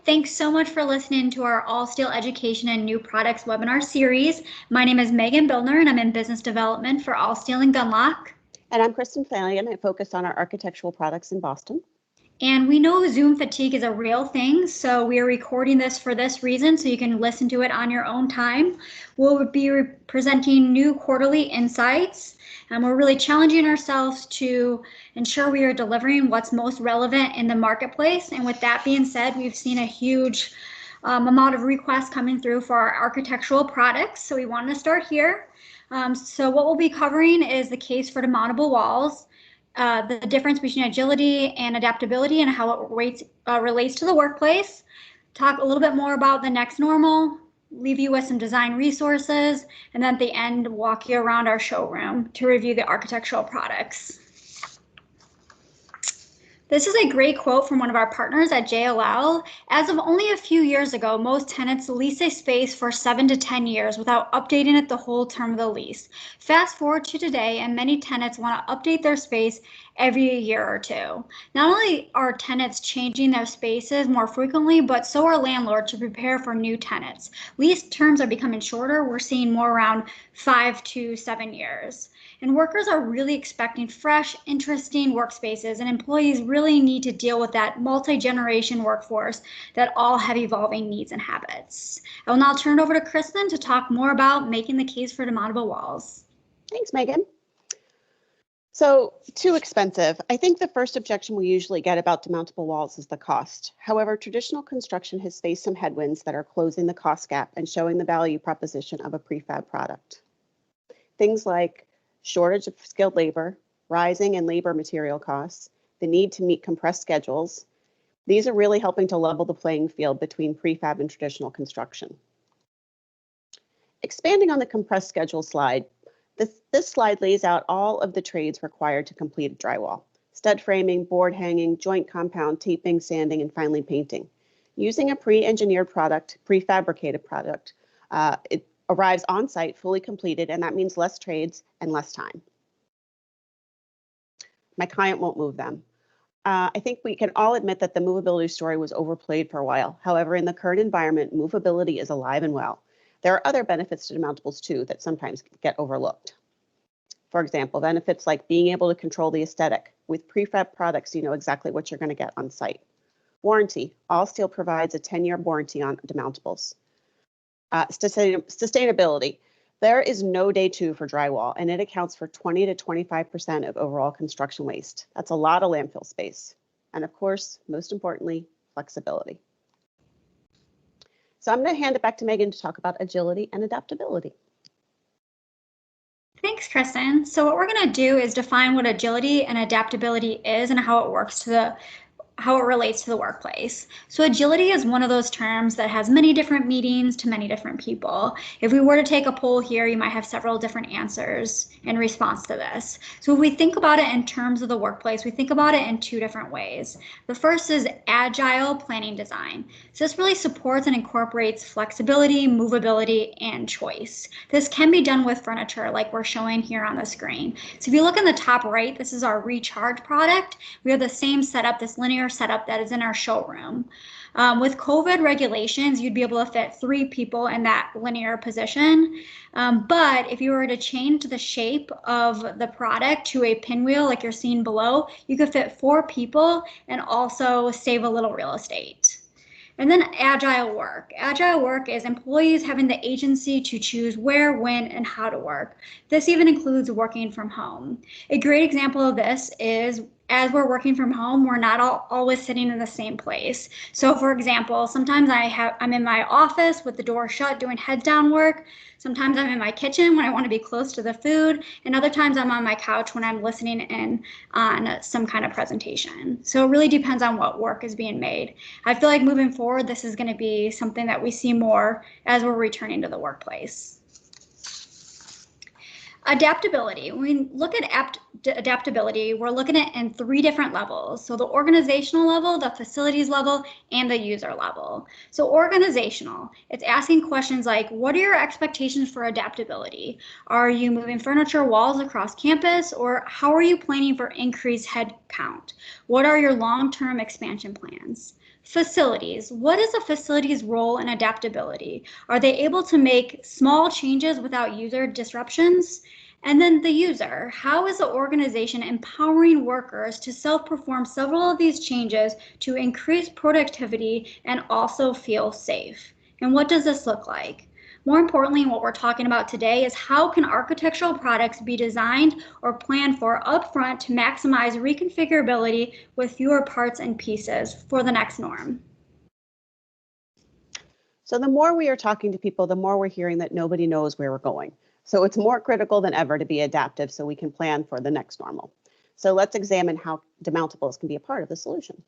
Thanks so much for listening to our Allsteel Education and New Products webinar series. My name is Megan Billner and I'm in business development for Allsteel and Gunlock. And I'm Kristen Flanagan. I focus on our architectural products in Boston. And we know Zoom fatigue is a real thing, so we are recording this for this reason, so you can listen to it on your own time. We'll be presenting new quarterly insights, and we're really challenging ourselves to ensure we are delivering what's most relevant in the marketplace. And with that being said, we've seen a huge amount of requests coming through for our architectural products, so we wanted to start here. So what we'll be covering is the case for demountable walls, the difference between agility and adaptability and how it relates to the workplace, talk a little bit more about the next normal, leave you with some design resources, and then at the end, walk you around our showroom to review the architectural products. This is a great quote from one of our partners at JLL. As of only a few years ago, most tenants lease a space for 7 to 10 years without updating it the whole term of the lease. Fast forward to today, and many tenants want to update their space every year or two. Not only are tenants changing their spaces more frequently, but so are landlords to prepare for new tenants. Lease terms are becoming shorter. We're seeing more around 5 to 7 years. And workers are really expecting fresh, interesting workspaces, and employees really need to deal with that multi-generation workforce that all have evolving needs and habits. I will now turn it over to Kristen to talk more about making the case for demountable walls. Thanks, Megan. So, too expensive. I think the first objection we usually get about demountable walls is the cost. However, traditional construction has faced some headwinds that are closing the cost gap and showing the value proposition of a prefab product. Things like shortage of skilled labor, rising in labor material costs, the need to meet compressed schedules. These are really helping to level the playing field between prefab and traditional construction. Expanding on the compressed schedule slide, this slide lays out all of the trades required to complete a drywall: stud framing, board hanging, joint compound, taping, sanding, and finally painting. Using a pre-engineered product, prefabricated product, it arrives on site fully completed, and that means less trades and less time. My client won't move them. I think we can all admit that the movability story was overplayed for a while. However, in the current environment, movability is alive and well. There are other benefits to demountables too that sometimes get overlooked. For example, benefits like being able to control the aesthetic. With prefab products, you know exactly what you're going to get on site. Warranty. Allsteel provides a 10-year warranty on demountables. Sustainability. There is no day two for drywall, and it accounts for 20 to 25% of overall construction waste. That's a lot of landfill space. And of course, most importantly, flexibility. So I'm going to hand it back to Megan to talk about agility and adaptability. Thanks, Kristen. So what we're going to do is define what agility and adaptability is and how it relates to the workplace. So agility is one of those terms that has many different meanings to many different people. If we were to take a poll here, you might have several different answers in response to this. So if we think about it in terms of the workplace, we think about it in two different ways. The first is agile planning design. So this really supports and incorporates flexibility, movability, and choice. This can be done with furniture like we're showing here on the screen. So if you look in the top right, this is our Recharge product. We have the same setup, this linear setup that is in our showroom. With COVID regulations, you'd be able to fit 3 people in that linear position. But if you were to change the shape of the product to a pinwheel like you're seeing below, you could fit 4 people and also save a little real estate. And then agile work. Agile work is employees having the agency to choose where, when, and how to work. This even includes working from home. A great example of this is as we're working from home, we're not always sitting in the same place. So for example, sometimes I'm in my office with the door shut doing heads down work. Sometimes I'm in my kitchen when I want to be close to the food, and other times I'm on my couch when I'm listening in on some kind of presentation. So it really depends on what work is being made. I feel like moving forward, this is going to be something that we see more as we're returning to the workplace. Adaptability. When we look at adaptability, we're looking at it in 3 different levels. So the organizational level, the facilities level, and the user level. So organizational, it's asking questions like, what are your expectations for adaptability? Are you moving furniture walls across campus, or how are you planning for increased head count? What are your long-term expansion plans? Facilities. What is a facility's role in adaptability? Are they able to make small changes without user disruptions? And then the user. How is the organization empowering workers to self-perform several of these changes to increase productivity and also feel safe? And what does this look like? More importantly, what we're talking about today is how can architectural products be designed or planned for upfront to maximize reconfigurability with fewer parts and pieces for the next norm. So the more we are talking to people, the more we're hearing that nobody knows where we're going. So it's more critical than ever to be adaptive so we can plan for the next normal. So let's examine how demountables can be a part of the solution.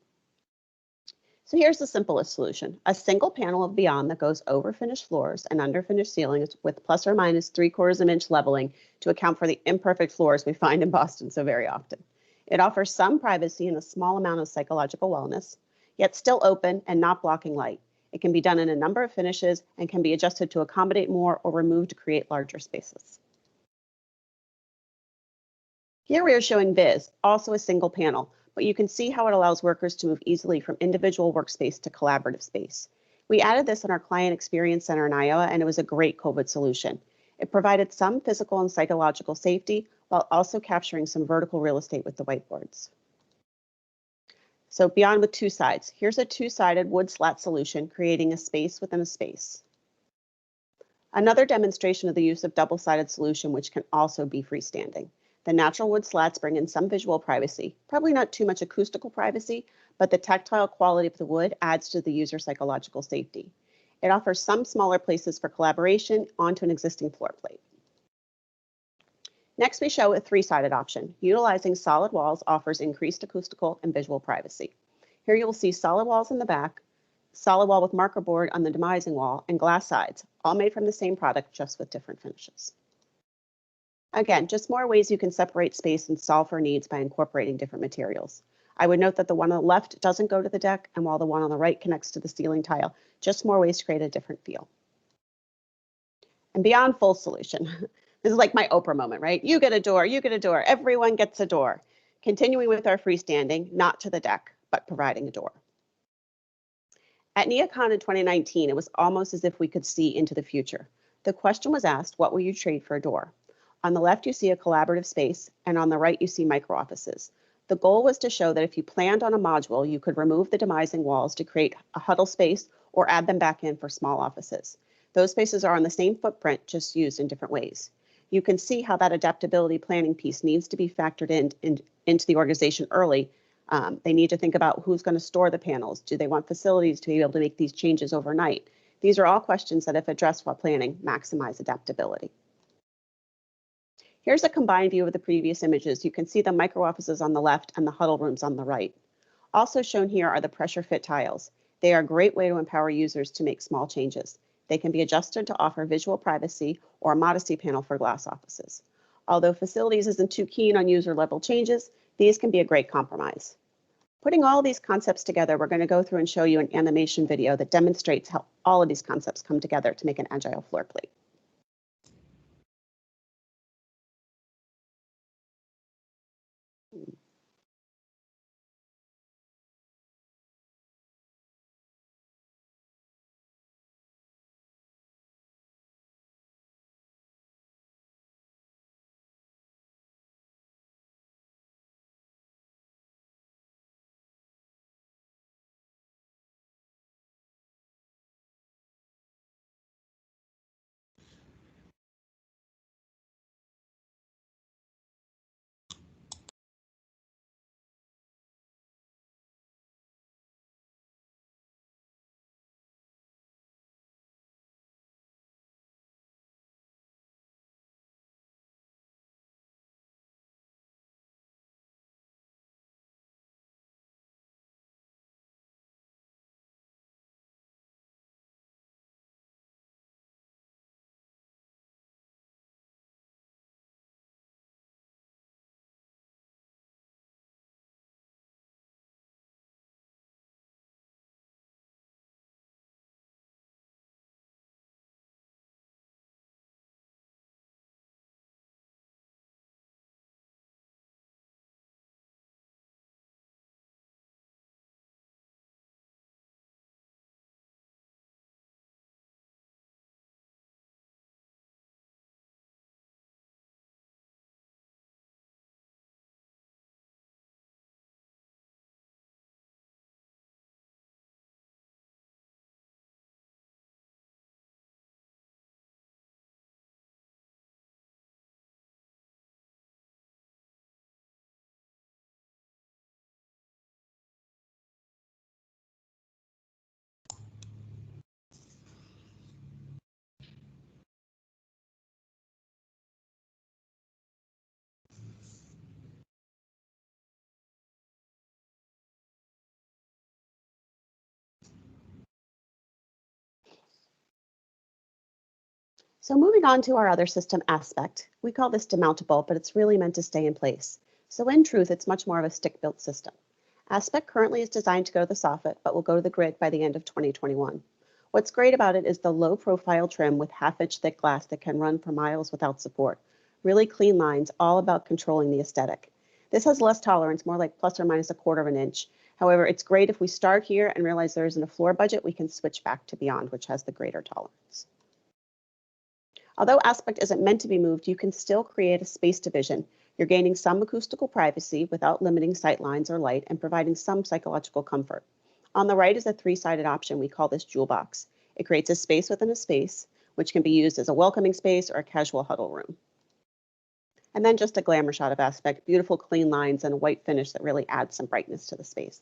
So here's the simplest solution: a single panel of Beyond that goes over finished floors and under finished ceilings with plus or minus 3/4 inch leveling to account for the imperfect floors we find in Boston so very often. It offers some privacy and a small amount of psychological wellness, yet still open and not blocking light. It can be done in a number of finishes and can be adjusted to accommodate more or removed to create larger spaces. Here we are showing Viz, also a single panel, but you can see how it allows workers to move easily from individual workspace to collaborative space. We added this in our Client Experience Center in Iowa, and it was a great COVID solution. It provided some physical and psychological safety while also capturing some vertical real estate with the whiteboards. So Beyond with 2 sides. Here's a 2-sided wood slat solution, creating a space within a space. Another demonstration of the use of double-sided solution, which can also be freestanding. The natural wood slats bring in some visual privacy, probably not too much acoustical privacy, but the tactile quality of the wood adds to the user psychological safety. It offers some smaller places for collaboration onto an existing floor plate. Next, we show a 3-sided option. Utilizing solid walls offers increased acoustical and visual privacy. Here you will see solid walls in the back, solid wall with marker board on the demising wall, and glass sides, all made from the same product, just with different finishes. Again, just more ways you can separate space and solve for needs by incorporating different materials. I would note that the one on the left doesn't go to the deck, and while the one on the right connects to the ceiling tile, just more ways to create a different feel. And Beyond full solution. This is like my Oprah moment, right? You get a door, you get a door, everyone gets a door. Continuing with our freestanding, not to the deck, but providing a door. At NeoCon in 2019, it was almost as if we could see into the future. The question was asked, what will you trade for a door? On the left, you see a collaborative space, and on the right, you see micro offices. The goal was to show that if you planned on a module, you could remove the demising walls to create a huddle space or add them back in for small offices. Those spaces are on the same footprint, just used in different ways. You can see how that adaptability planning piece needs to be factored into the organization early. They need to think about who's going to store the panels. Do they want facilities to be able to make these changes overnight? These are all questions that, if addressed while planning, maximize adaptability. Here's a combined view of the previous images. You can see the micro offices on the left and the huddle rooms on the right. Also shown here are the pressure fit tiles. They are a great way to empower users to make small changes. They can be adjusted to offer visual privacy or a modesty panel for glass offices. Although facilities isn't too keen on user level changes, these can be a great compromise. Putting all these concepts together, we're going to go through and show you an animation video that demonstrates how all of these concepts come together to make an agile floor plate. So moving on to our other system aspect, we call this demountable, but it's really meant to stay in place. So in truth, it's much more of a stick-built system. Aspect currently is designed to go to the soffit, but will go to the grid by the end of 2021. What's great about it is the low profile trim with half-inch thick glass that can run for miles without support. Really clean lines, all about controlling the aesthetic. This has less tolerance, more like plus or minus a quarter of an inch. However, it's great if we start here and realize there isn't a floor budget, we can switch back to Beyond, which has the greater tolerance. Although aspect isn't meant to be moved, you can still create a space division. You're gaining some acoustical privacy without limiting sight lines or light and providing some psychological comfort. On the right is a three-sided option. We call this jewel box. It creates a space within a space, which can be used as a welcoming space or a casual huddle room. And then just a glamour shot of aspect, beautiful clean lines and a white finish that really adds some brightness to the space.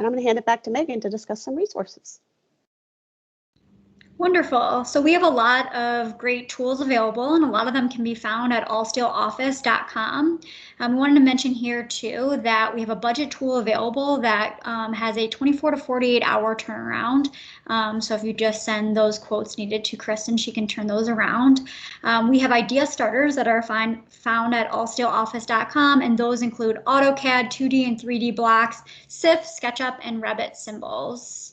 And I'm going to hand it back to Megan to discuss some resources. Wonderful. So we have a lot of great tools available, and a lot of them can be found at allsteeloffice.com. We wanted to mention here too that we have a budget tool available that has a 24 to 48 hour turnaround. So if you just send those quotes needed to Kristen, she can turn those around. We have idea starters that are found at allsteeloffice.com, and those include AutoCAD, 2D and 3D blocks, SIF, SketchUp, and Revit symbols.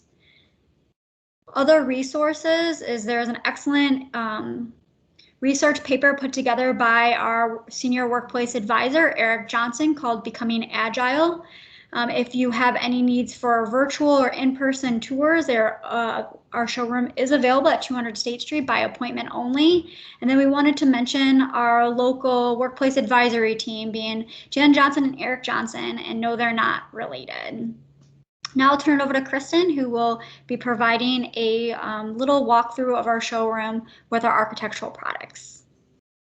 Other resources is there's an excellent research paper put together by our senior workplace advisor, Eric Johnson, called Becoming Agile. If you have any needs for virtual or in-person tours, our showroom is available at 200 State Street by appointment only. And then we wanted to mention our local workplace advisory team being Jen Johnson and Eric Johnson, and no, they're not related. Now I'll turn it over to Kristen, who will be providing a little walkthrough of our showroom with our architectural products.